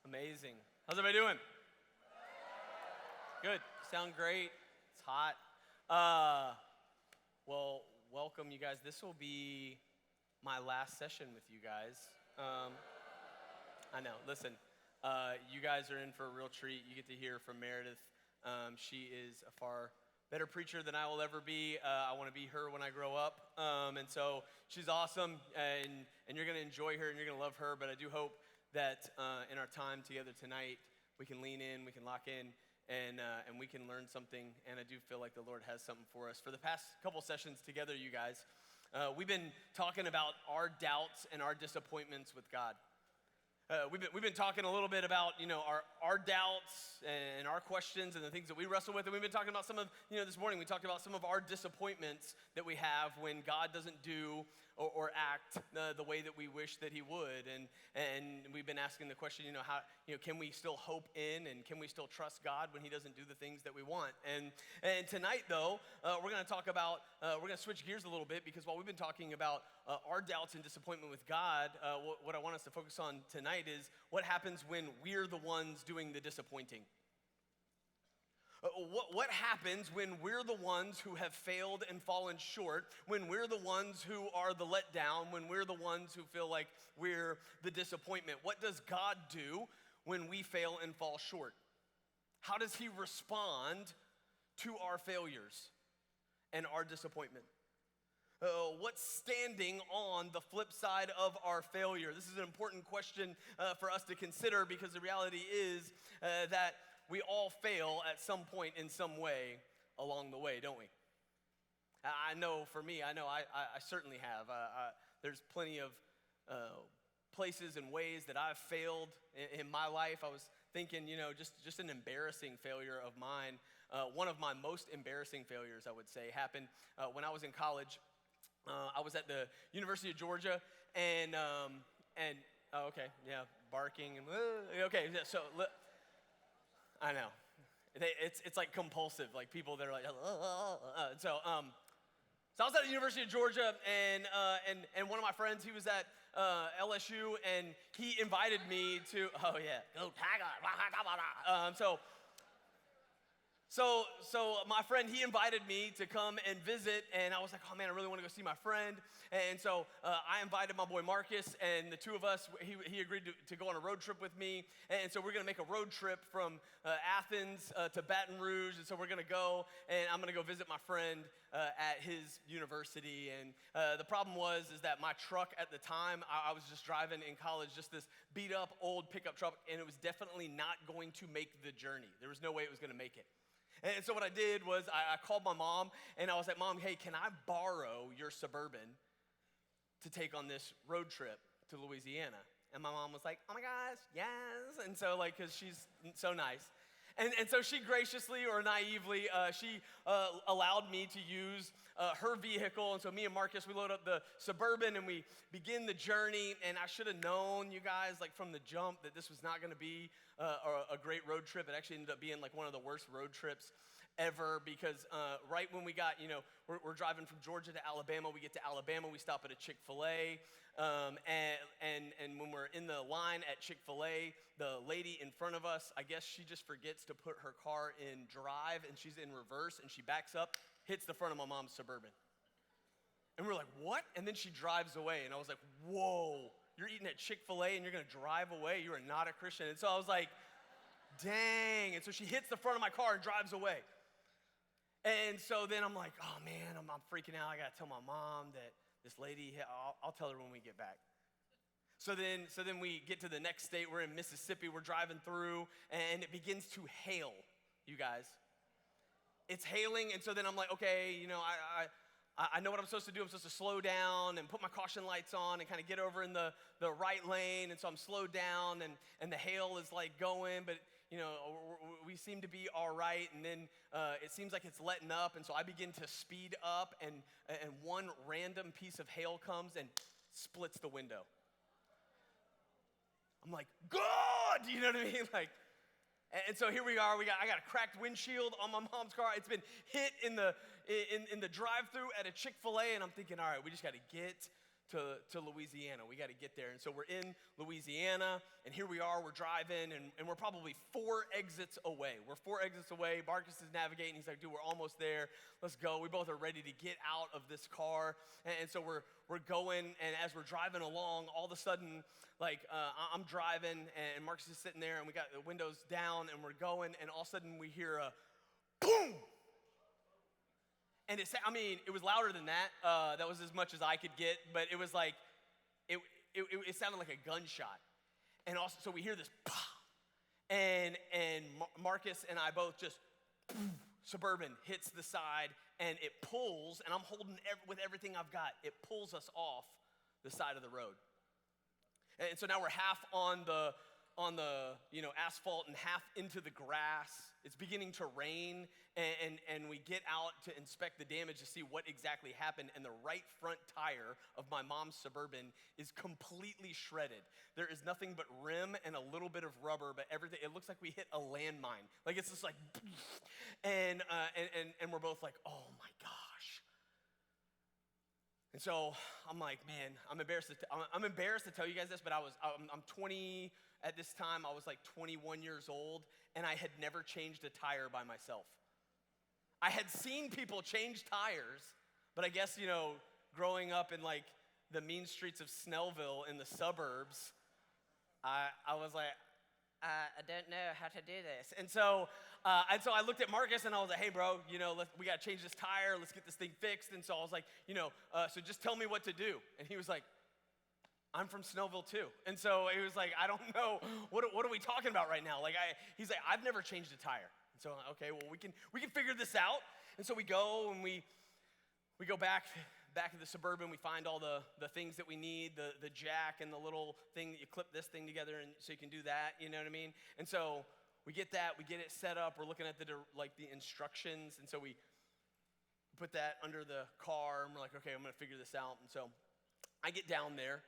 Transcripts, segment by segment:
Amazing. How's everybody doing? Good. Sound great. It's hot. Well, welcome, you guys. This will be my last session with you guys. I know. Listen, you guys are in for a real treat. You get to hear from Meredith. She is a far better preacher than I will ever be. I want to be her when I grow up. And so she's awesome, and you're going to enjoy her, and you're going to love her. But I do hope that in our time together tonight, we can lean in, we can lock in, and we can learn something. And I do feel like the Lord has something for us. For the past couple sessions together, you guys, we've been talking about our doubts and our disappointments with God. We've been talking a little bit about, our doubts and our questions and the things that we wrestle with. And we've been talking about some of, this morning we talked about some of our disappointments that we have when God doesn't do or act the way that we wish that he would. And we've been asking the question, how, can we still hope in and can we still trust God when he doesn't do the things that we want? And tonight, though, we're going to talk about, we're going to switch gears a little bit, because while we've been talking about our doubts and disappointment with God, what I want us to focus on tonight is what happens when we're the ones doing the disappointing. What happens when we're the ones who have failed and fallen short, when we're the ones who are the letdown, when we're the ones who feel like we're the disappointment? What does God do when we fail and fall short? How does he respond to our failures and our disappointment? What's standing on the flip side of our failure? This is an important question for us to consider, because the reality is that we all fail at some point in some way along the way, don't we? I know for me, I certainly have. There's plenty of places and ways that I've failed in my life. I was thinking, just an embarrassing failure of mine. One of my most embarrassing failures, I would say, happened when I was in college. I was at the University of Georgia, and oh, okay, yeah, barking and okay, so I know it's like compulsive, like people that are like so I was at the University of Georgia, and one of my friends, he was at LSU, and he invited me to go Tiger. So my friend, he invited me to come and visit, and I was like, oh man, I really want to go see my friend. And so I invited my boy Marcus, and the two of us, he agreed to go on a road trip with me. And so we're going to make a road trip from Athens to Baton Rouge. And so we're going to go, and I'm going to go visit my friend at his university. And the problem is that my truck at the time, I was just driving in college, just this beat up old pickup truck, and it was definitely not going to make the journey. There was no way it was going to make it. And so what I did was I called my mom, and I was like, Mom, hey, can I borrow your Suburban to take on this road trip to Louisiana? And my mom was like, oh my gosh, yes. And so because she's so nice. And so she graciously or naively, she allowed me to use her vehicle. And so me and Marcus, we load up the Suburban and we begin the journey. And I should have known, you guys, from the jump, that this was not going to be a great road trip. It actually ended up being one of the worst road trips ever, because right when we got, we're driving from Georgia to Alabama. We get to Alabama, we stop at a Chick-fil-A, and when we're in the line at Chick-fil-A, the lady in front of us, I guess she just forgets to put her car in drive, and she's in reverse, and she backs up, hits the front of my mom's Suburban. And we're like, what? And then she drives away, and I was like, whoa, you're eating at Chick-fil-A and you're gonna drive away? You are not a Christian. And so I was like, dang. And so she hits the front of my car and drives away. And so then I'm like, oh man, I'm freaking out. I gotta tell my mom that this lady, I'll tell her when we get back. So then we get to the next state. We're in Mississippi. We're driving through, and it begins to hail, you guys. It's hailing, and so then I'm like, okay, I know what I'm supposed to do. I'm supposed to slow down and put my caution lights on and kind of get over in the right lane. And so I'm slowed down, and the hail is going, but we seem to be all right, and then it seems like it's letting up, and so I begin to speed up, and one random piece of hail comes and splits the window. I'm like, God, you know what I mean? Like, and so here we are. I got a cracked windshield on my mom's car. It's been hit in the drive-through at a Chick-fil-A, and I'm thinking, all right, we just got to get to Louisiana. We got to get there. And so we're in Louisiana, and here we are. We're driving, and we're probably 4 exits away. We're 4 exits away. Marcus is navigating. He's like, dude, we're almost there. Let's go. We both are ready to get out of this car. And so we're going, and as we're driving along, all of a sudden, like I'm driving, and Marcus is sitting there, and we got the windows down, and we're going, and all of a sudden we hear a boom. And it was louder than that. That was as much as I could get, but it was like, it sounded like a gunshot. And also, so we hear this, and Marcus and I both just, Suburban hits the side, and it pulls, and I'm holding with everything I've got, it pulls us off the side of the road. And so now we're half on the asphalt and half into the grass. It's beginning to rain, and we get out to inspect the damage to see what exactly happened, and the right front tire of my mom's Suburban is completely shredded. There is nothing but rim and a little bit of rubber, but everything, it looks like we hit a landmine. Like, it's just like, and we're both like, oh my gosh. And so I'm like, man, I'm embarrassed to tell you guys this, but I'm 20. At this time, I was like 21 years old, and I had never changed a tire by myself. I had seen people change tires, but I guess, growing up in like the mean streets of Snellville in the suburbs, I was like, I don't know how to do this. And so I looked at Marcus, and I was like, hey, bro, we got to change this tire. Let's get this thing fixed. And so I was like, so just tell me what to do. And he was like, I'm from Snellville too. And so he was like, I don't know, what are we talking about right now? He's like, I've never changed a tire. And so, okay, well, we can figure this out. And so we go, and we go back to the Suburban. We find all the things that we need, the jack and the little thing that you clip this thing together, and so you can do that, you know what I mean? And so we get that, we get it set up. We're looking at the instructions, and so we put that under the car, and we're like, okay, I'm gonna figure this out. And so I get down there,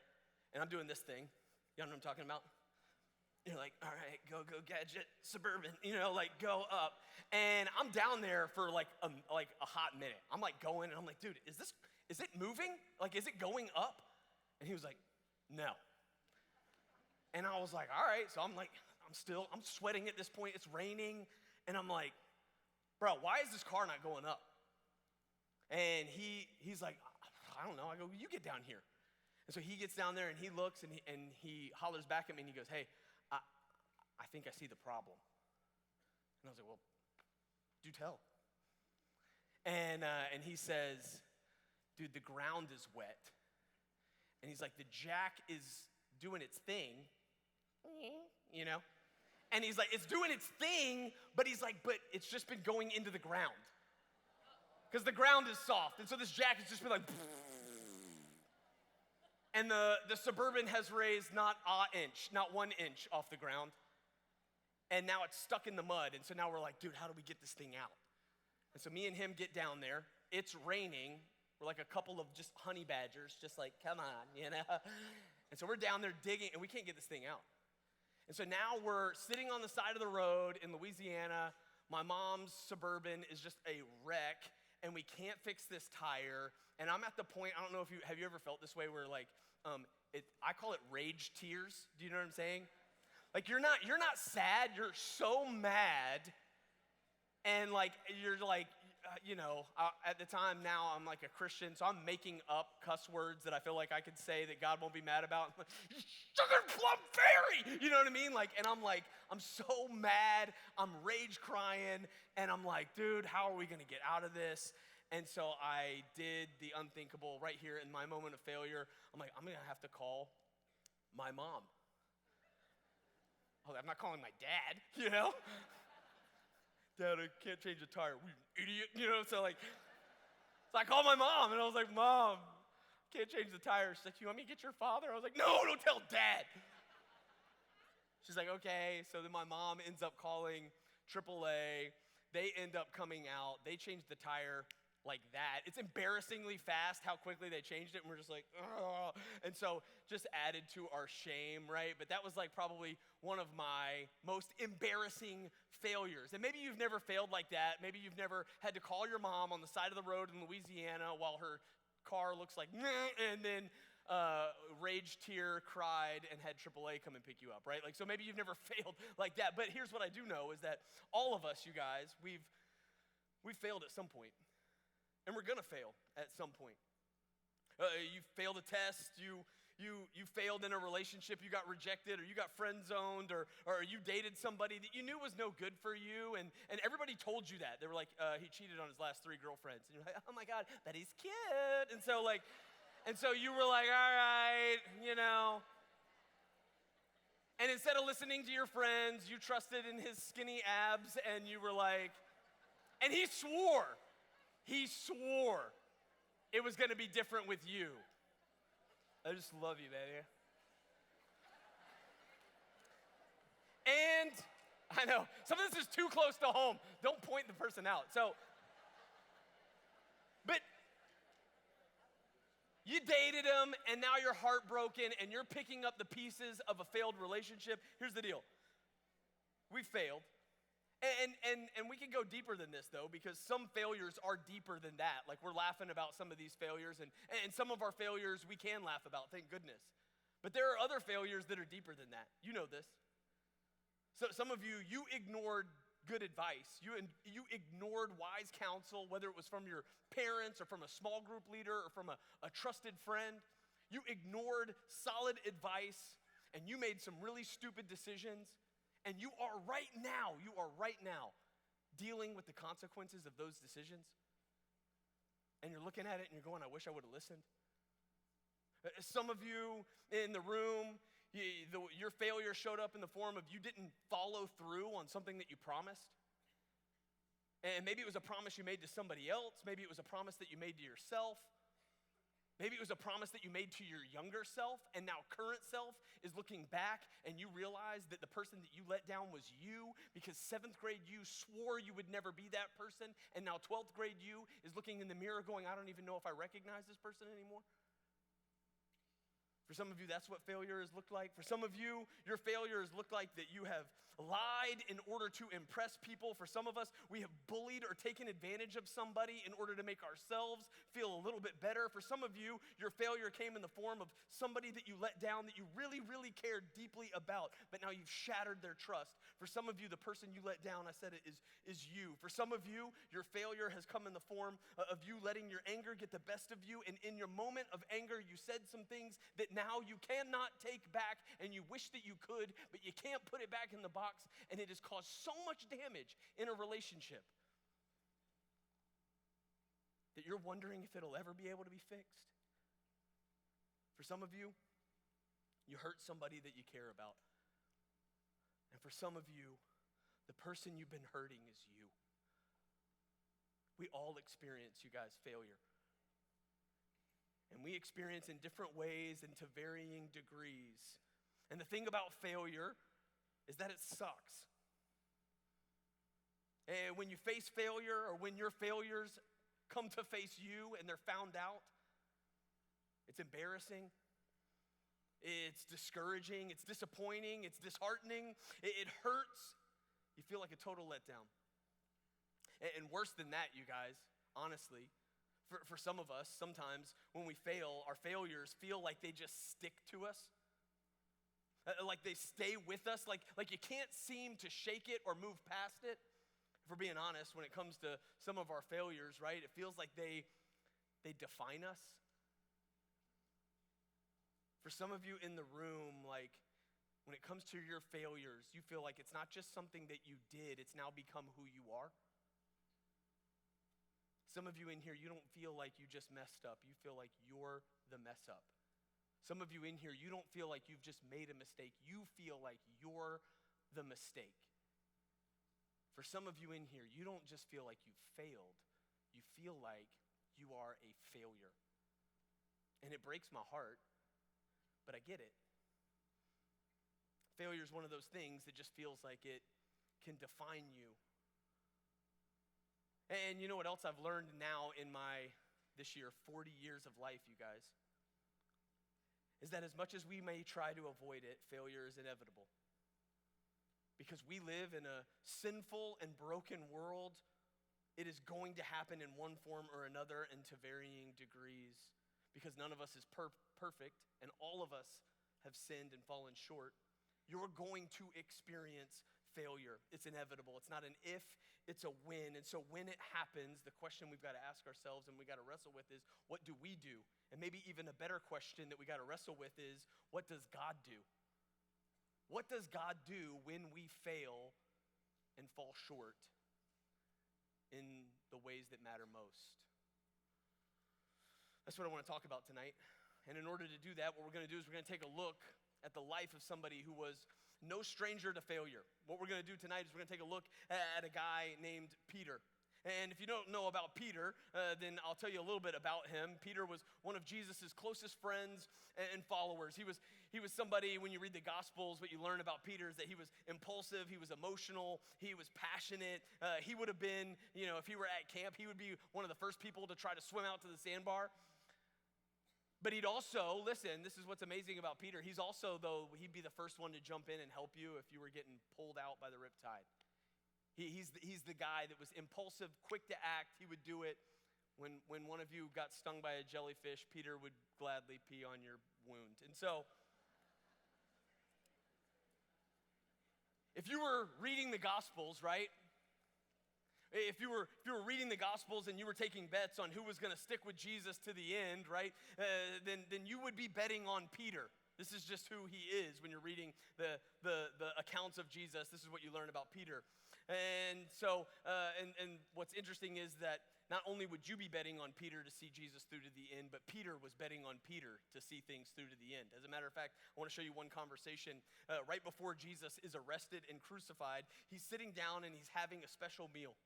and I'm doing this thing. You know what I'm talking about? You're like, all right, go gadget, Suburban, go up. And I'm down there for like a hot minute. I'm like going, and I'm like, dude, is it moving? Like, is it going up? And he was like, no. And I was like, all right. So I'm like, I'm sweating at this point. It's raining. And I'm like, bro, why is this car not going up? And he's like, I don't know. I go, you get down here. And so he gets down there, and he looks, and he hollers back at me, and he goes, hey, I think I see the problem. And I was like, well, do tell. And he says, dude, the ground is wet. And he's like, the jack is doing its thing, And he's like, it's doing its thing, but he's like, but it's just been going into the ground. Because the ground is soft. And so this jack has just been like, and the Suburban has raised not 1 inch off the ground. And now it's stuck in the mud. And so now we're like, dude, how do we get this thing out? And so me and him get down there. It's raining. We're like a couple of just honey badgers, just like, come on, And so we're down there digging, and we can't get this thing out. And so now we're sitting on the side of the road in Louisiana. My mom's Suburban is just a wreck, and we can't fix this tire. And I'm at the point, I don't know if have you ever felt this way where like, I call it rage tears. Do you know what I'm saying? Like you're not sad, you're so mad. And like, you're like, at the time now I'm like a Christian, so I'm making up cuss words that I feel like I could say that God won't be mad about. I'm like, sugar plum fairy, you know what I mean? And I'm so mad, I'm rage crying, and I'm like, dude, how are we gonna get out of this? And so I did the unthinkable right here in my moment of failure. I'm like, I'm gonna have to call my mom. I'm not calling my dad, Dad, I can't change the tire. You idiot, So I called my mom, and I was like, Mom, can't change the tire. She's like, you want me to get your father? I was like, no, don't tell Dad. She's like, okay. So then my mom ends up calling AAA. They end up coming out. They change the tire like that. It's embarrassingly fast how quickly they changed it, and we're just like, oh. And so just added to our shame, right? But that was like probably one of my most embarrassing failures. And maybe you've never failed like that. Maybe you've never had to call your mom on the side of the road in Louisiana while her car looks like, and then rage tear, cried, and had AAA come and pick you up, right? Like, so maybe you've never failed like that. But here's what I do know is that all of us, you guys, we've failed at some point. And we're gonna fail at some point. You failed a test, you failed in a relationship, you got rejected, or you got friend zoned, or you dated somebody that you knew was no good for you, and everybody told you that. They were like, he cheated on his last 3 girlfriends. And you're like, oh my God, but he's cute. And so you were like, all right, you know. And instead of listening to your friends, you trusted in his skinny abs, and you were like, and he swore it was gonna be different with you. I just love you, baby. And I know, some of this is too close to home. Don't point the person out. But you dated him, and now you're heartbroken, and you're picking up the pieces of a failed relationship. Here's the deal. We failed. And we can go deeper than this, though, because some failures are deeper than that. Like, we're laughing about some of these failures, and some of our failures we can laugh about, thank goodness. But there are other failures that are deeper than that. You know this. So some of you ignored good advice. You ignored wise counsel, whether it was from your parents or from a small group leader or from a trusted friend. You ignored solid advice, and you made some really stupid decisions. And you are right now dealing with the consequences of those decisions. And you're looking at it and you're going, I wish I would have listened. Some of you in the room, your failure showed up in the form of you didn't follow through on something that you promised. And maybe it was a promise you made to somebody else. Maybe it was a promise that you made to yourself. Maybe it was a promise that you made to your younger self, and now current self is looking back, and you realize that the person that you let down was you, because 7th grade you swore you would never be that person, and now 12th grade you is looking in the mirror going, I don't even know if I recognize this person anymore. For some of you, that's what failure has looked like. For some of you, your failure has looked like that you have lied in order to impress people. For some of us, we have bullied or taken advantage of somebody in order to make ourselves feel a little bit better. For some of you, your failure came in the form of somebody that you let down that you really, really cared deeply about, but now you've shattered their trust. For some of you, the person you let down, I said it, is you. For some of you, your failure has come in the form of you letting your anger get the best of you, and in your moment of anger, you said some things that now you cannot take back, and you wish that you could, but you can't put it back in the box, and it has caused so much damage in a relationship that you're wondering if it'll ever be able to be fixed. For some of you, you hurt somebody that you care about. And for some of you, the person you've been hurting is you. We all experience, you guys, failure. And we experience in different ways and to varying degrees. And the thing about failure is that it sucks. And when you face failure, or when your failures come to face you and they're found out, it's embarrassing, it's discouraging, it's disappointing, it's disheartening, it hurts. You feel like a total letdown. And worse than that, you guys, honestly, for some of us, sometimes when we fail, our failures feel like they just stick to us. Like they stay with us, like you can't seem to shake it or move past it. If we're being honest, when it comes to some of our failures, right, it feels like they define us. For some of you in the room, like when it comes to your failures, you feel like it's not just something that you did, it's now become who you are. Some of you in here, you don't feel like you just messed up. You feel like you're the mess up. Some of you in here, you don't feel like you've just made a mistake. You feel like you're the mistake. For some of you in here, you don't just feel like you failed. You feel like you are a failure. And it breaks my heart, but I get it. Failure is one of those things that just feels like it can define you. And you know what else I've learned now in my, this year, 40 years of life, you guys, is that as much as we may try to avoid it, failure is inevitable. Because we live in a sinful and broken world, it is going to happen in one form or another and to varying degrees. Because none of us is perfect, and all of us have sinned and fallen short. You're going to experience failure. It's inevitable. It's not an if, it's a when. And so when it happens, the question we've got to ask ourselves and we got to wrestle with is, what do we do? And maybe even a better question that we got to wrestle with is, what does God do? What does God do when we fail and fall short in the ways that matter most? That's what I want to talk about tonight. And in order to do that, what we're going to do is we're going to take a look at the life of somebody who was no stranger to failure. What we're going to do tonight is we're going to take a look at a guy named Peter. And if you don't know about Peter, then I'll tell you a little bit about him. Peter was one of Jesus' closest friends and followers. He was somebody, when you read the Gospels, what you learn about Peter is that he was impulsive, he was emotional, he was passionate. He would have been, if he were at camp, he would be one of the first people to try to swim out to the sandbar. But he'd also, listen, this is what's amazing about Peter. He'd be the first one to jump in and help you if you were getting pulled out by the riptide. He's the guy that was impulsive, quick to act. He would do it. When one of you got stung by a jellyfish, Peter would gladly pee on your wound. And so, if you were reading the Gospels, right? If you were reading the Gospels and you were taking bets on who was going to stick with Jesus to the end, right? Then you would be betting on Peter. This is just who he is when you're reading the accounts of Jesus. This is what you learn about Peter. And so, and what's interesting is that not only would you be betting on Peter to see Jesus through to the end, but Peter was betting on Peter to see things through to the end. As a matter of fact, I want to show you one conversation. Right before Jesus is arrested and crucified, he's sitting down and he's having a special meal.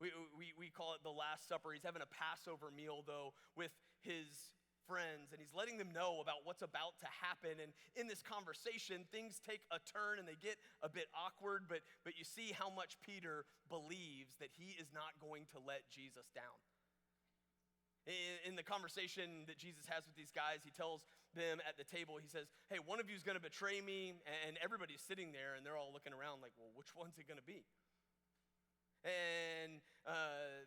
We call it the Last Supper. He's having a Passover meal, though, with his friends, and he's letting them know about what's about to happen. And in this conversation, things take a turn and they get a bit awkward, but you see how much Peter believes that he is not going to let Jesus down. In the conversation that Jesus has with these guys, he tells them at the table, he says, hey, one of you is going to betray me, and everybody's sitting there, and they're all looking around like, well, which one's it going to be? And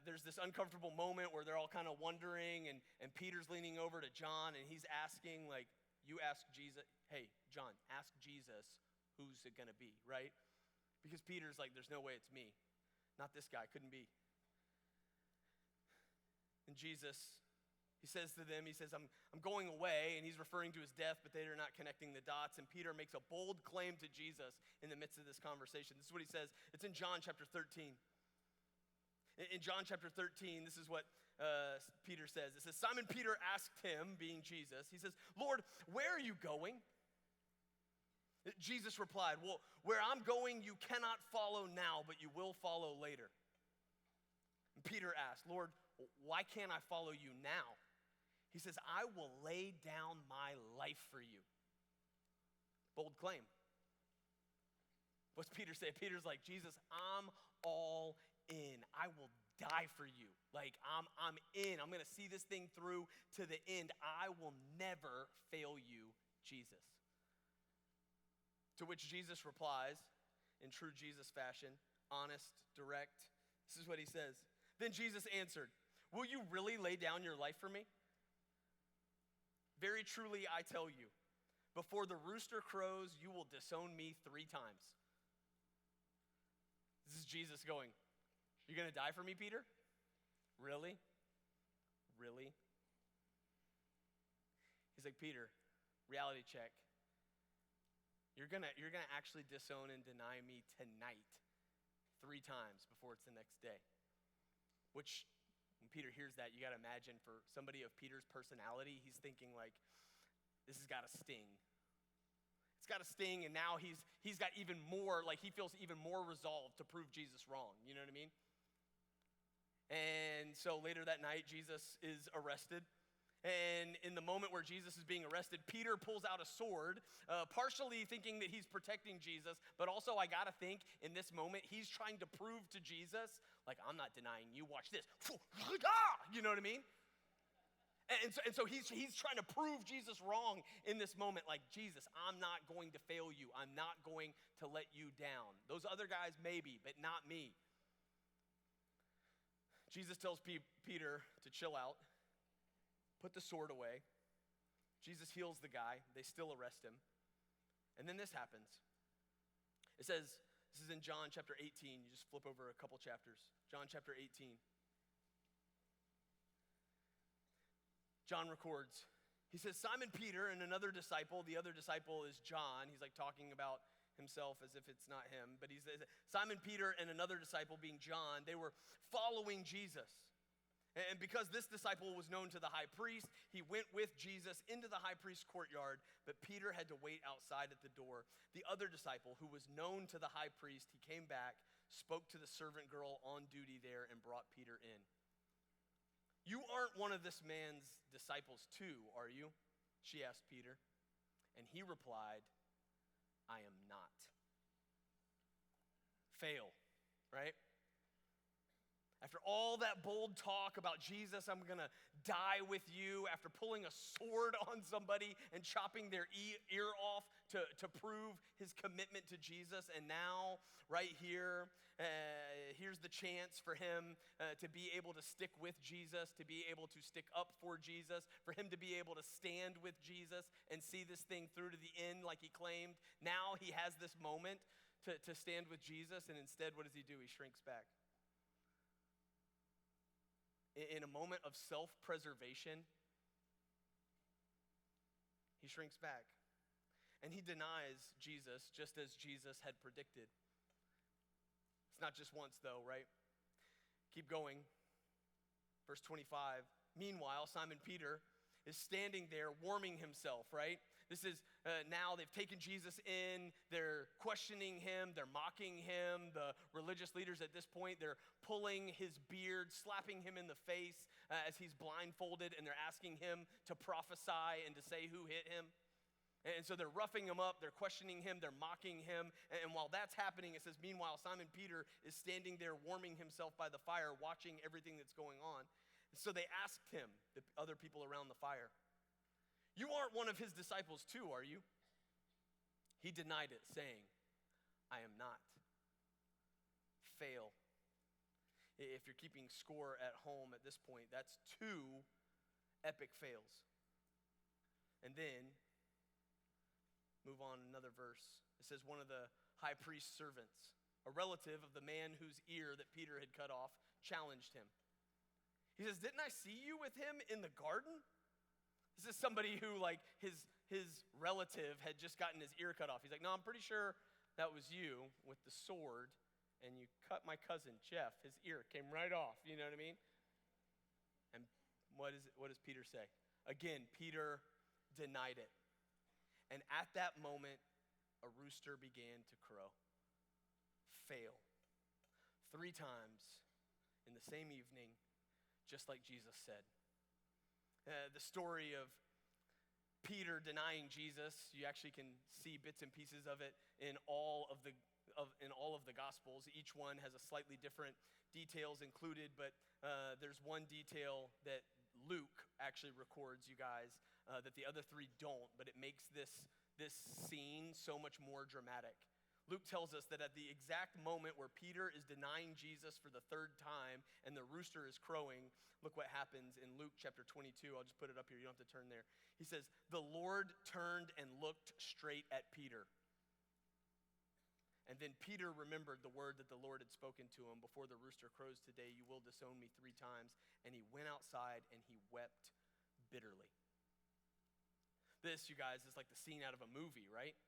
there's this uncomfortable moment where they're all kind of wondering, and Peter's leaning over to John, and he's asking, like, you ask Jesus, hey, John, ask Jesus, who's it going to be, right? Because Peter's like, there's no way it's me. Not this guy, couldn't be. And Jesus, he says to them, he says, I'm going away, and he's referring to his death, but they are not connecting the dots. And Peter makes a bold claim to Jesus in the midst of this conversation. This is what he says. It's in John chapter 13. In John chapter 13, this is what Peter says. It says, Simon Peter asked him, being Jesus, he says, Lord, where are you going? Jesus replied, well, where I'm going you cannot follow now, but you will follow later. And Peter asked, Lord, why can't I follow you now? He says, I will lay down my life for you. Bold claim. What's Peter say? Peter's like, Jesus, I'm all in. I will die for you. Like, I'm in. I'm going to see this thing through to the end. I will never fail you, Jesus. To which Jesus replies in true Jesus fashion, honest, direct. This is what he says. Then Jesus answered, will you really lay down your life for me? Very truly, I tell you, before the rooster crows, you will disown me 3 times. This is Jesus going, you're going to die for me, Peter? Really? Really? He's like, Peter, reality check. You're gonna actually disown and deny me tonight 3 times before it's the next day. Which, when Peter hears that, you got to imagine for somebody of Peter's personality, he's thinking like, this has got to sting. It's got to sting, and now he's got even more, like he feels even more resolved to prove Jesus wrong. You know what I mean? And so later that night, Jesus is arrested. And in the moment where Jesus is being arrested, Peter pulls out a sword, partially thinking that he's protecting Jesus, but also I gotta think in this moment, he's trying to prove to Jesus, like, I'm not denying you, watch this. You know what I mean? And so he's trying to prove Jesus wrong in this moment, like, Jesus, I'm not going to fail you. I'm not going to let you down. Those other guys maybe, but not me. Jesus tells Peter to chill out, put the sword away. Jesus heals the guy. They still arrest him. And then this happens. It says, this is in John chapter 18. You just flip over a couple chapters. John chapter 18. John records, he says, Simon Peter and another disciple, the other disciple is John. He's like talking about himself as if it's not him. But he says, Simon Peter and another disciple being John, they were following Jesus. And because this disciple was known to the high priest, he went with Jesus into the high priest's courtyard, but Peter had to wait outside at the door. The other disciple, who was known to the high priest, he came back, spoke to the servant girl on duty there, and brought Peter in. You aren't one of this man's disciples too, are you? She asked Peter. And he replied, I am not. Fail, right? After all that bold talk about Jesus, I'm going to die with you, after pulling a sword on somebody and chopping their ear off to prove his commitment to Jesus. And now, right here, here's the chance for him to be able to stick with Jesus, to be able to stick up for Jesus, for him to be able to stand with Jesus and see this thing through to the end like he claimed. Now he has this moment to stand with Jesus, and instead, what does he do? He shrinks back. In a moment of self-preservation, he shrinks back. And he denies Jesus just as Jesus had predicted. It's not just once though, right? Keep going. Verse 25. Meanwhile, Simon Peter is standing there warming himself, right? This is now they've taken Jesus in, they're questioning him, they're mocking him. The religious leaders at this point, they're pulling his beard, slapping him in the face as he's blindfolded, and they're asking him to prophesy and to say who hit him. And so they're roughing him up, they're questioning him, they're mocking him. And while that's happening, it says, meanwhile, Simon Peter is standing there warming himself by the fire, watching everything that's going on. So they asked him, the other people around the fire, you aren't one of his disciples too, are you? He denied it, saying, I am not. Fail. If you're keeping score at home at this point, that's 2 epic fails. And then, move on another verse. It says one of the high priest's servants, a relative of the man whose ear that Peter had cut off, challenged him. He says, didn't I see you with him in the garden? This is somebody who, like, his relative had just gotten his ear cut off. He's like, no, I'm pretty sure that was you with the sword, and you cut my cousin, Jeff. His ear came right off, you know what I mean? And what does Peter say? Again, Peter denied it. And at that moment, a rooster began to crow. Fail. 3 times in the same evening, just like Jesus said. The story of Peter denying Jesus, you actually can see bits and pieces of it in all of the Gospels. Each one has a slightly different details included, but there's one detail that Luke actually records, you guys, that the other 3 don't, but it makes this scene so much more dramatic. Luke tells us that at the exact moment where Peter is denying Jesus for the 3rd time and the rooster is crowing, look what happens in Luke chapter 22. I'll just put it up here. You don't have to turn there. He says, the Lord turned and looked straight at Peter. And then Peter remembered the word that the Lord had spoken to him, before the rooster crows today, you will disown me 3 times. And he went outside and he wept bitterly. This, you guys, is like the scene out of a movie, right?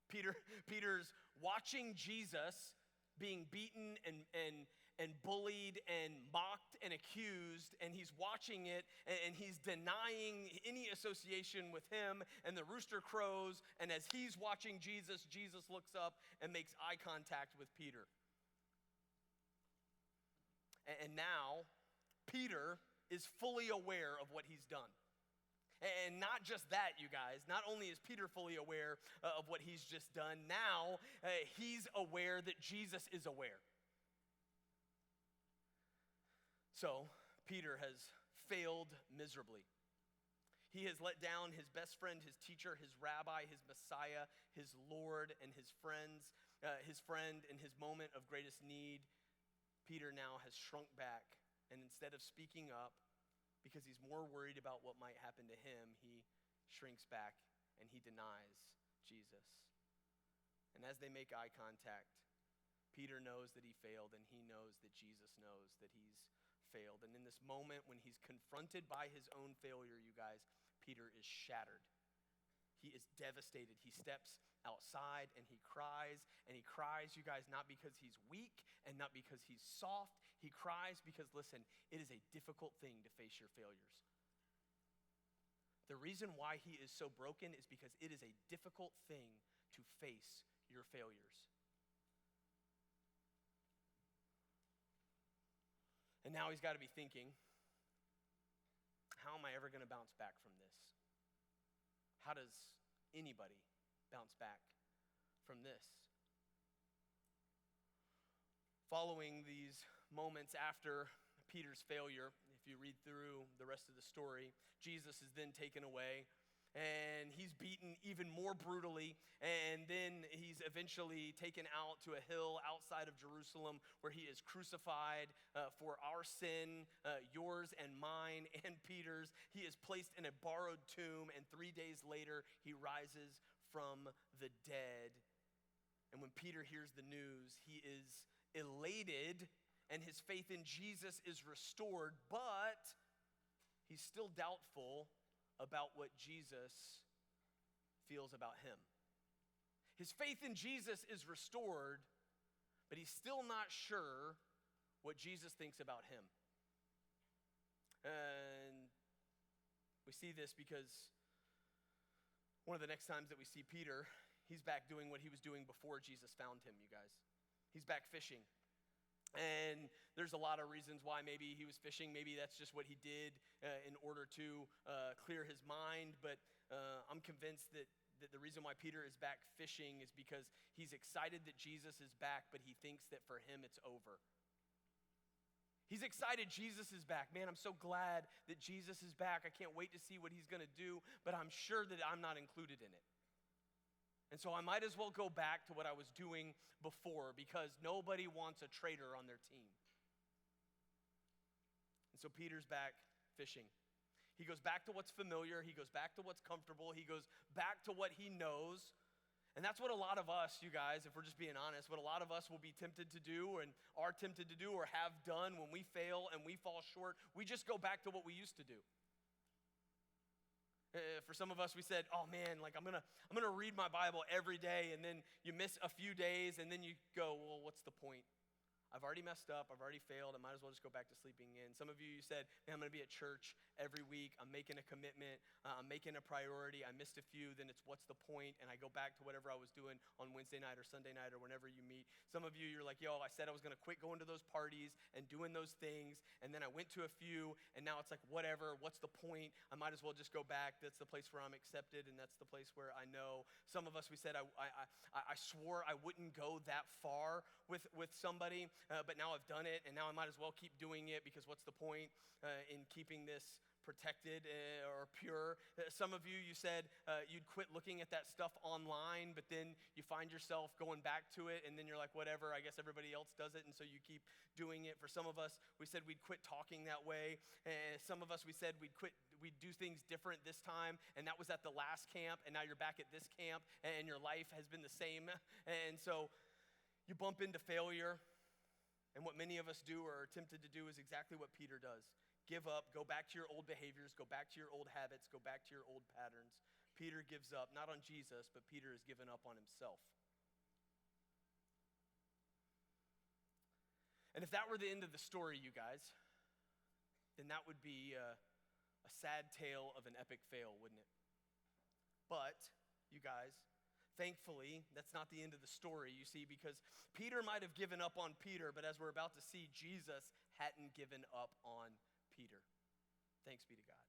Peter's watching Jesus being beaten and bullied and mocked and accused, and he's watching it, and he's denying any association with him, and the rooster crows, and as he's watching Jesus, Jesus looks up and makes eye contact with Peter. And now, Peter is fully aware of what he's done. And not just that, you guys. Not only is Peter fully aware of what he's just done, now he's aware that Jesus is aware. So, Peter has failed miserably. He has let down his best friend, his teacher, his rabbi, his Messiah, his Lord, and his friend in his moment of greatest need. Peter now has shrunk back, and instead of speaking up, because he's more worried about what might happen to him, he shrinks back and he denies Jesus. And as they make eye contact, Peter knows that he failed, and he knows that Jesus knows that he's failed. And in this moment, when he's confronted by his own failure, you guys, Peter is shattered. He is devastated. He steps outside and he cries, you guys, not because he's weak and not because he's soft. He cries because, listen, it is a difficult thing to face your failures. The reason why he is so broken is because it is a difficult thing to face your failures. And now he's got to be thinking, how am I ever going to bounce back from this? How does anybody bounce back from this? Following these moments after Peter's failure, if you read through the rest of the story, Jesus is then taken away, and he's beaten even more brutally, and then he's eventually taken out to a hill outside of Jerusalem where he is crucified for our sin, yours and mine and Peter's. He is placed in a borrowed tomb, and 3 days later he rises from the dead. And when Peter hears the news, he is elated and his faith in Jesus is restored, but he's still doubtful about what Jesus feels about him. His faith in Jesus is restored, but he's still not sure what Jesus thinks about him. And we see this because one of the next times that we see Peter, he's back doing what he was doing before Jesus found him, you guys. He's back fishing. And there's a lot of reasons why maybe he was fishing. Maybe that's just what he did in order to clear his mind. But I'm convinced that the reason why Peter is back fishing is because he's excited that Jesus is back, but he thinks that for him it's over. He's excited Jesus is back. Man, I'm so glad that Jesus is back. I can't wait to see what he's going to do, but I'm sure that I'm not included in it. And so I might as well go back to what I was doing before, because nobody wants a traitor on their team. And so Peter's back fishing. He goes back to what's familiar. He goes back to what's comfortable. He goes back to what he knows. And that's what a lot of us, you guys, if we're just being honest, what a lot of us will be tempted to do and are tempted to do or have done when we fail and we fall short. We just go back to what we used to do. For some of us, we said, oh man, like I'm gonna read my Bible every day, and then you miss a few days, and then you go, well, what's the point? I've already messed up. I've already failed. I might as well just go back to sleeping in. Some of you said, man, I'm going to be at church every week. I'm making a commitment. I'm making a priority. I missed a few. Then it's what's the point? And I go back to whatever I was doing on Wednesday night or Sunday night or whenever you meet. Some of you, you're like, yo, I said I was going to quit going to those parties and doing those things. And then I went to a few, and now it's like, whatever. What's the point? I might as well just go back. That's the place where I'm accepted, and that's the place where I know. Some of us, we said, I swore I wouldn't go that far with somebody, but now I've done it, and now I might as well keep doing it, because what's the point in keeping this protected or pure? Some of you said you'd quit looking at that stuff online, but then you find yourself going back to it, and then you're like, whatever, I guess everybody else does it, and so you keep doing it. For some of us, we said we'd quit talking that way. Some of us, we said we'd do things different this time, and that was at the last camp, and now you're back at this camp, and your life has been the same. And so you bump into failure, and what many of us do or are tempted to do is exactly what Peter does. Give up, go back to your old behaviors, go back to your old habits, go back to your old patterns. Peter gives up, not on Jesus, but Peter has given up on himself. And if that were the end of the story, you guys, then that would be a sad tale of an epic fail, wouldn't it? But, you guys, thankfully, that's not the end of the story, you see, because Peter might have given up on Peter, but as we're about to see, Jesus hadn't given up on Peter. Thanks be to God.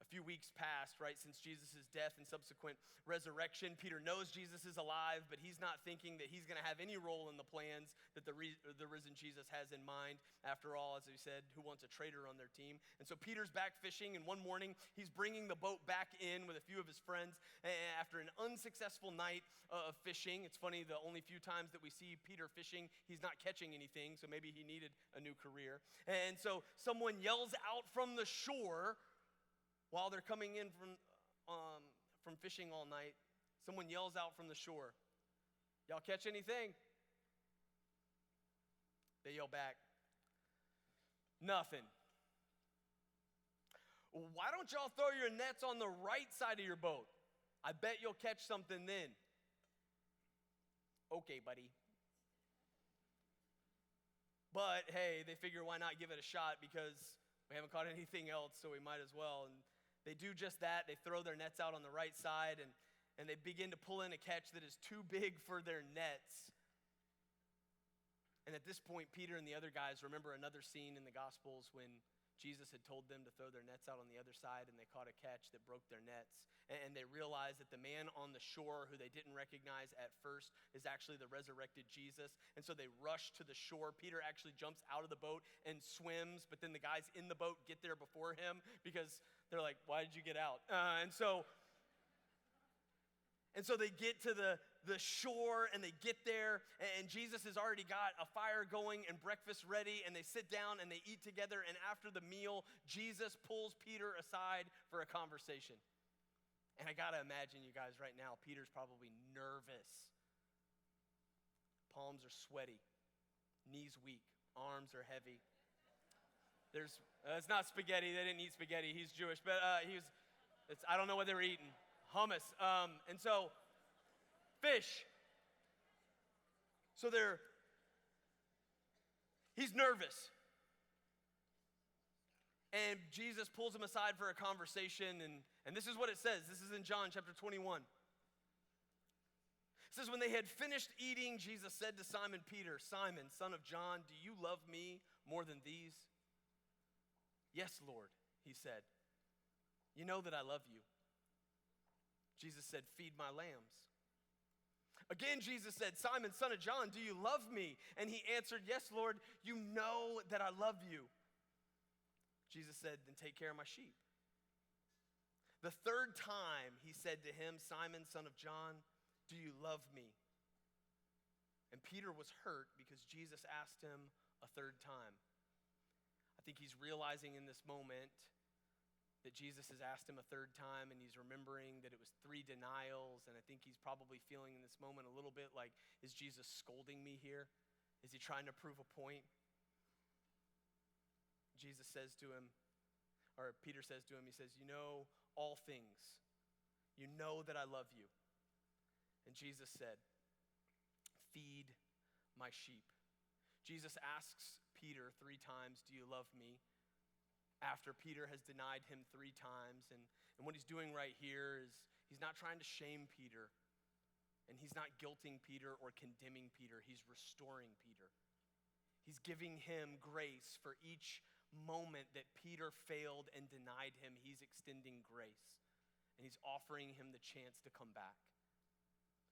A few weeks passed, right, since Jesus' death and subsequent resurrection. Peter knows Jesus is alive, but he's not thinking that he's going to have any role in the plans that the risen Jesus has in mind. After all, as we said, who wants a traitor on their team? And so Peter's back fishing, and one morning he's bringing the boat back in with a few of his friends after an unsuccessful night of fishing. It's funny, the only few times that we see Peter fishing, he's not catching anything, so maybe he needed a new career. And so someone yells out from the shore while they're coming in from fishing all night. Someone yells out from the shore, "Y'all catch anything?" They yell back, "Nothing." "Why don't y'all throw your nets on the right side of your boat? I bet you'll catch something then." "Okay, buddy." But hey, they figure why not give it a shot, because we haven't caught anything else, so we might as well. And they do just that. They throw their nets out on the right side, and they begin to pull in a catch that is too big for their nets. And at this point, Peter and the other guys remember another scene in the Gospels when Jesus had told them to throw their nets out on the other side, and they caught a catch that broke their nets. And they realized that the man on the shore, who they didn't recognize at first, is actually the resurrected Jesus. And so they rush to the shore. Peter actually jumps out of the boat and swims, but then the guys in the boat get there before him because they're like, "Why did you get out?" And so they get to the shore, and they get there, and Jesus has already got a fire going and breakfast ready, and they sit down and they eat together. And after the meal, Jesus pulls Peter aside for a conversation. And I gotta imagine, you guys, right now, Peter's probably nervous. Palms are sweaty, knees weak, arms are heavy. It's not spaghetti. They didn't eat spaghetti. He's Jewish, but I don't know what they were eating. Hummus. And so, fish. So he's nervous. And Jesus pulls him aside for a conversation, and this is what it says. This is in John chapter 21. It says, when they had finished eating, Jesus said to Simon Peter, "Simon, son of John, do you love me more than these?" "Yes, Lord," he said. "You know that I love you." Jesus said, "Feed my lambs." Again, Jesus said, "Simon, son of John, do you love me?" And he answered, "Yes, Lord, you know that I love you." Jesus said, "Then take care of my sheep." The third time he said to him, "Simon, son of John, do you love me?" And Peter was hurt because Jesus asked him a third time. I think he's realizing in this moment that Jesus has asked him a third time, and he's remembering that it was 3 denials, and I think he's probably feeling in this moment a little bit like, is Jesus scolding me here? Is he trying to prove a point? Jesus says to him, or Peter says to him, he says, "You know all things. You know that I love you." And Jesus said, "Feed my sheep." Jesus asks Peter 3 times, "Do you love me?" After Peter has denied him 3 times. And what he's doing right here is he's not trying to shame Peter, and he's not guilting Peter or condemning Peter. He's restoring Peter. He's giving him grace for each moment that Peter failed and denied him. He's extending grace, and he's offering him the chance to come back.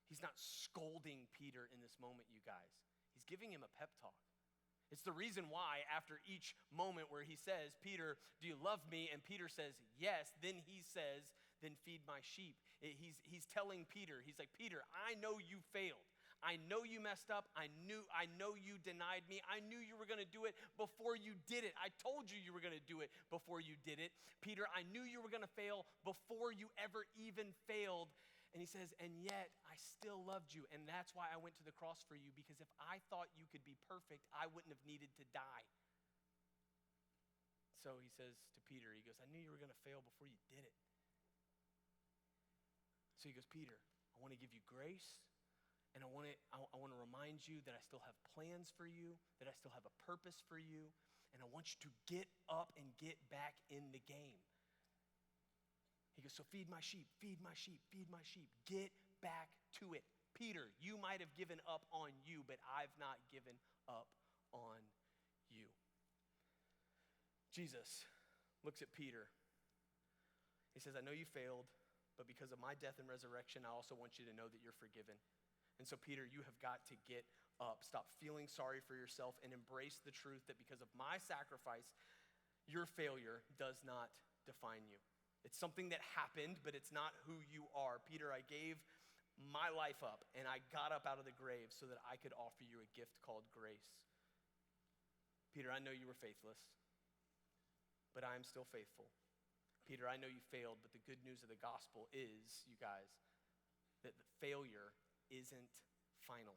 He's not scolding Peter in this moment, you guys. He's giving him a pep talk. It's the reason why after each moment where he says, "Peter, do you love me?" and Peter says, "Yes," then he says, "Then feed my sheep." He's telling Peter, he's like, "Peter, I know you failed. I know you messed up. I know you denied me. I knew you were going to do it before you did it. I told you were going to do it before you did it. Peter, I knew you were going to fail before you ever even failed." And he says, "And yet I still loved you. And that's why I went to the cross for you, because if I thought you could be perfect, I wouldn't have needed to die." So he says to Peter, he goes, "I knew you were going to fail before you did it." So he goes, "Peter, I want to give you grace, and I want to remind you that I still have plans for you, that I still have a purpose for you, and I want you to get up and get back in the game." He goes, "So feed my sheep, feed my sheep, feed my sheep. Get back to it. Peter, you might have given up on you, but I've not given up on you." Jesus looks at Peter, He says, I know you failed, but because of my death and resurrection, I also want you to know that you're forgiven. And so, Peter, you have got to get up. Stop feeling sorry for yourself and embrace the truth that because of my sacrifice, your failure does not define you. It's something that happened, but it's not who you are. Peter, I gave my life up, and I got up out of the grave so that I could offer you a gift called grace. Peter, I know you were faithless, but I am still faithful. Peter, I know you failed, but the good news of the gospel is, you guys, that the failure isn't final.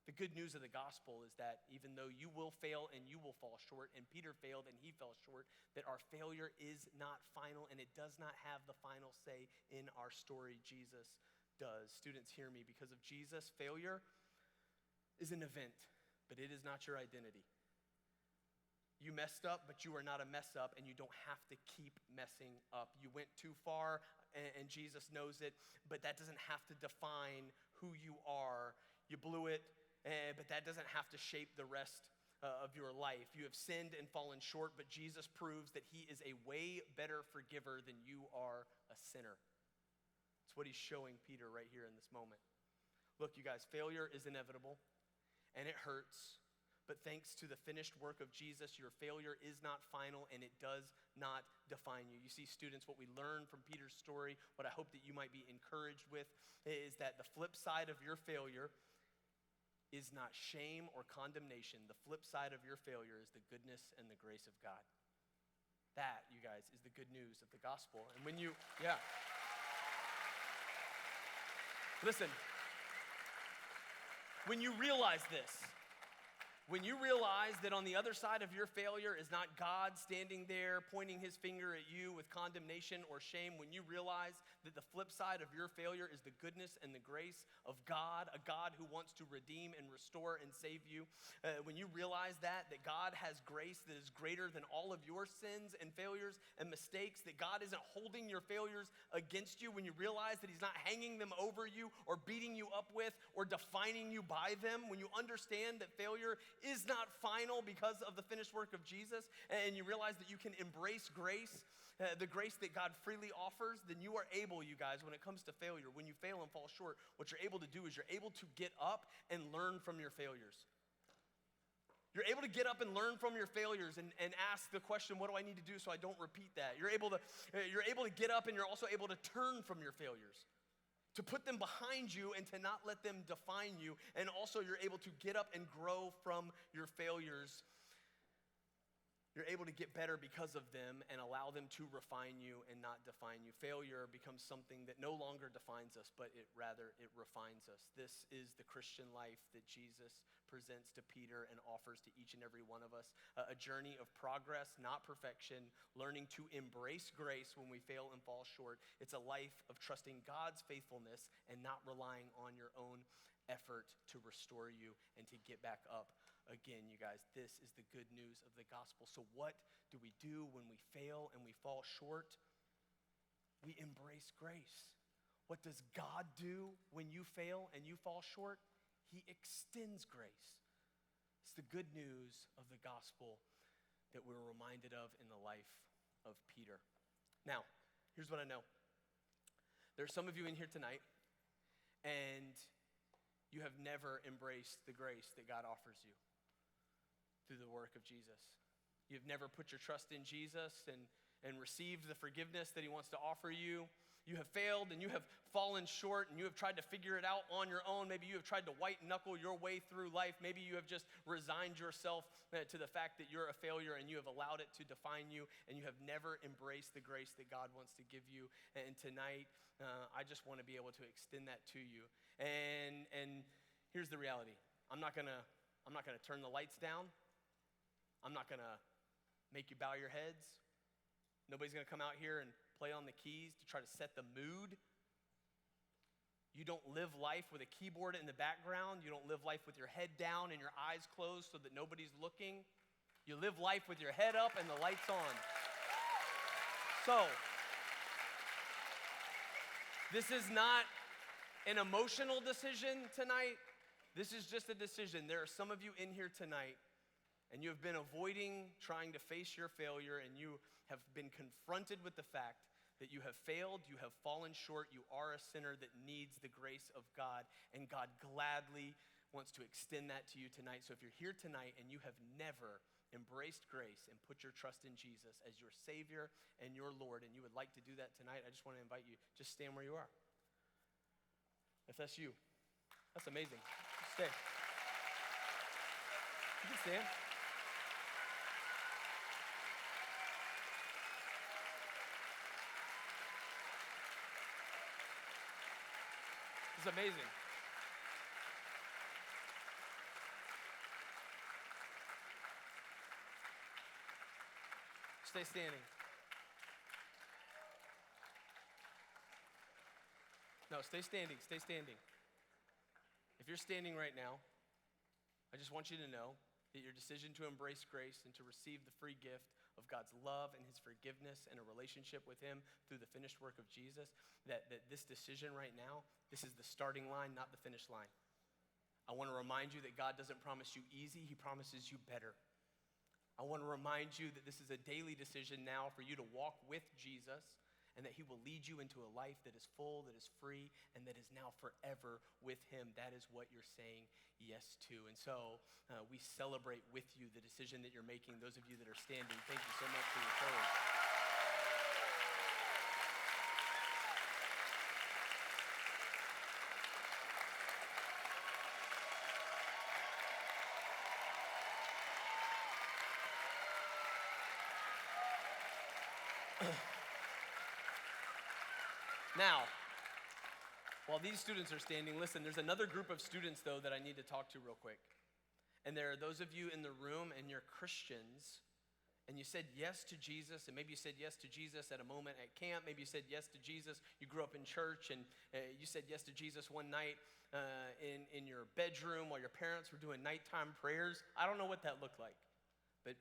The good news of the gospel is that even though you will fail and you will fall short, and Peter failed and he fell short, that our failure is not final and it does not have the final say in our story. Jesus does. Students, hear me. Because of Jesus, failure is an event, but it is not your identity. You messed up, but you are not a mess up, and you don't have to keep messing up. You went too far, and Jesus knows it, but that doesn't have to define who you are. You blew it, but that doesn't have to shape the rest of your life. You have sinned and fallen short, but Jesus proves that he is a way better forgiver than you are a sinner. It's what he's showing Peter right here in this moment. Look, you guys, failure is inevitable, and it hurts. But thanks to the finished work of Jesus, your failure is not final and it does not define you. You see, students, what we learn from Peter's story, what I hope that you might be encouraged with, is that the flip side of your failure is not shame or condemnation. The flip side of your failure is the goodness and the grace of God. That, you guys, is the good news of the gospel. And when you, listen, when you realize this, when you realize that on the other side of your failure is not God standing there pointing his finger at you with condemnation or shame, when you realize that the flip side of your failure is the goodness and the grace of God, a God who wants to redeem and restore and save you, when you realize that God has grace that is greater than all of your sins and failures and mistakes, that God isn't holding your failures against you, when you realize that he's not hanging them over you or beating you up with or defining you by them, when you understand that failure is not final because of the finished work of Jesus, and you realize that you can embrace grace, the grace that God freely offers, then you are able, you guys, when it comes to failure, when you fail and fall short, what you're able to do is you're able to get up and learn from your failures. You're able to get up and learn from your failures and ask the question, what do I need to do so I don't repeat that? You're able to get up and you're also able to turn from your failures, to put them behind you and to not let them define you. And also you're able to get up and grow from your failures. You're able to get better because of them and allow them to refine you and not define you. Failure becomes something that no longer defines us, but it refines us. This is the Christian life that Jesus presents to Peter and offers to each and every one of us. A journey of progress, not perfection, learning to embrace grace when we fail and fall short. It's a life of trusting God's faithfulness and not relying on your own effort to restore you and to get back up again. You guys, this is the good news of the gospel. So what do we do when we fail and we fall short? We embrace grace. What does God do when you fail and you fall short? He extends grace. It's the good news of the gospel that we're reminded of in the life of Peter. Now, here's what I know. There's some of you in here tonight, and you have never embraced the grace that God offers you through the work of Jesus. You've never put your trust in Jesus and received the forgiveness that he wants to offer you. You have failed and you have fallen short and you have tried to figure it out on your own. Maybe you have tried to white knuckle your way through life. Maybe you have just resigned yourself to the fact that you're a failure and you have allowed it to define you, and you have never embraced the grace that God wants to give you. And tonight, I just want to be able to extend that to you. And here's the reality. I'm not gonna turn the lights down. I'm not gonna make you bow your heads. Nobody's gonna come out here and play on the keys to try to set the mood. You don't live life with a keyboard in the background. You don't live life with your head down and your eyes closed so that nobody's looking. You live life with your head up and the lights on. So, this is not an emotional decision tonight. This is just a decision. There are some of you in here tonight, and you have been avoiding trying to face your failure, and you have been confronted with the fact that you have failed, you have fallen short, you are a sinner that needs the grace of God, and God gladly wants to extend that to you tonight. So if you're here tonight and you have never embraced grace and put your trust in Jesus as your Savior and your Lord, and you would like to do that tonight, I just want to invite you, just stand where you are. If that's you, that's amazing. Just stay. You can stand. It's amazing. Stay standing. No, stay standing, stay standing. If you're standing right now, I just want you to know that your decision to embrace grace and to receive the free gift of God's love and his forgiveness and a relationship with him through the finished work of Jesus, that this decision right now, this is the starting line, not the finish line. I want to remind you that God doesn't promise you easy, he promises you better. I want to remind you that this is a daily decision now for you to walk with Jesus, and that he will lead you into a life that is full, that is free, and that is now forever with him. That is what you're saying yes to. And so we celebrate with you the decision that you're making. Those of you that are standing, thank you so much for your courage. Now, while these students are standing, listen, there's another group of students, though, that I need to talk to real quick. And there are those of you in the room, and you're Christians, and you said yes to Jesus, and maybe you said yes to Jesus at a moment at camp. Maybe you said yes to Jesus. You grew up in church, and you said yes to Jesus one night in your bedroom while your parents were doing nighttime prayers. I don't know what that looked like. But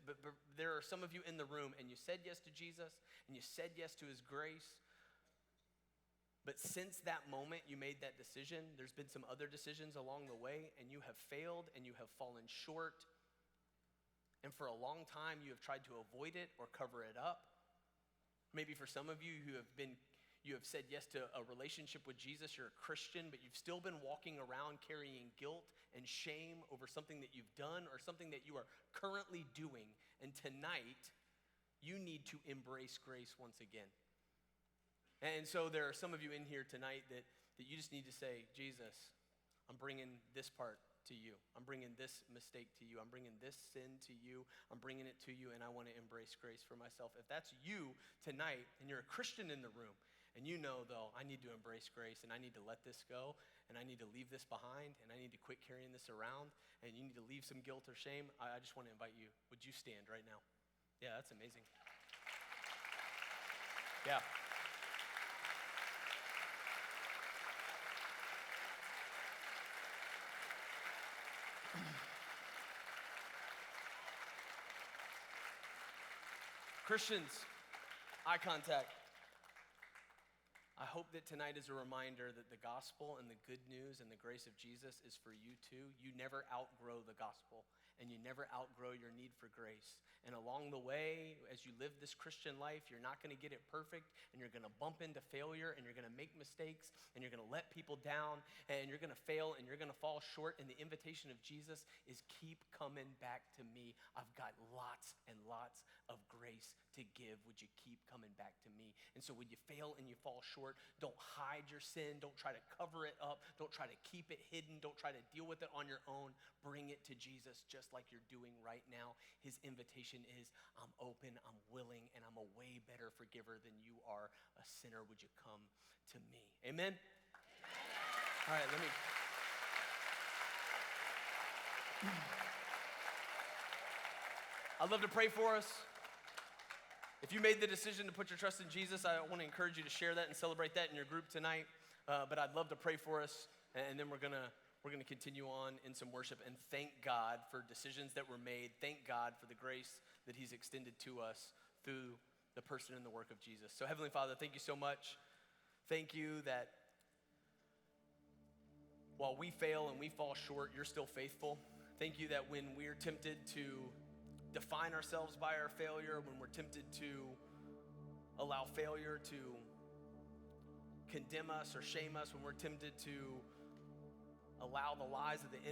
there are some of you in the room, and you said yes to Jesus, and you said yes to his grace. But since that moment you made that decision, there's been some other decisions along the way, and you have failed and you have fallen short. And for a long time you have tried to avoid it or cover it up. Maybe for some of you you have said yes to a relationship with Jesus, you're a Christian, but you've still been walking around carrying guilt and shame over something that you've done or something that you are currently doing. And tonight, you need to embrace grace once again. And so there are some of you in here tonight that you just need to say, Jesus, I'm bringing this part to you. I'm bringing this mistake to you. I'm bringing this sin to you. I'm bringing it to you, and I want to embrace grace for myself. If that's you tonight, and you're a Christian in the room, and you know, though, I need to embrace grace, and I need to let this go, and I need to leave this behind, and I need to quit carrying this around, and you need to leave some guilt or shame, I just want to invite you. Would you stand right now? Yeah, that's amazing. Yeah. Christians, eye contact. I hope that tonight is a reminder that the gospel and the good news and the grace of Jesus is for you too. You never outgrow the gospel, and you never outgrow your need for grace. And along the way, as you live this Christian life, you're not going to get it perfect, and you're going to bump into failure, and you're going to make mistakes, and you're going to let people down, and you're going to fail, and you're going to fall short. And the invitation of Jesus is keep coming back to me. I've got lots and lots of grace to give. Would you keep coming back to me? And so when you fail and you fall short, don't hide your sin. Don't try to cover it up. Don't try to keep it hidden. Don't try to deal with it on your own. Bring it to Jesus just like you're doing right now. His invitation is, I'm open, I'm willing, and I'm a way better forgiver than you are a sinner. Would you come to me? Amen? All right, let me... I'd love to pray for us. If you made the decision to put your trust in Jesus, I want to encourage you to share that and celebrate that in your group tonight. But I'd love to pray for us, and then we're gonna continue on in some worship and thank God for decisions that were made. Thank God for the grace that he's extended to us through the person and the work of Jesus. So Heavenly Father, thank you so much. Thank you that while we fail and we fall short, you're still faithful. Thank you that when we're tempted to define ourselves by our failure, when we're tempted to allow failure to condemn us or shame us, when we're tempted to allow the lies of the enemy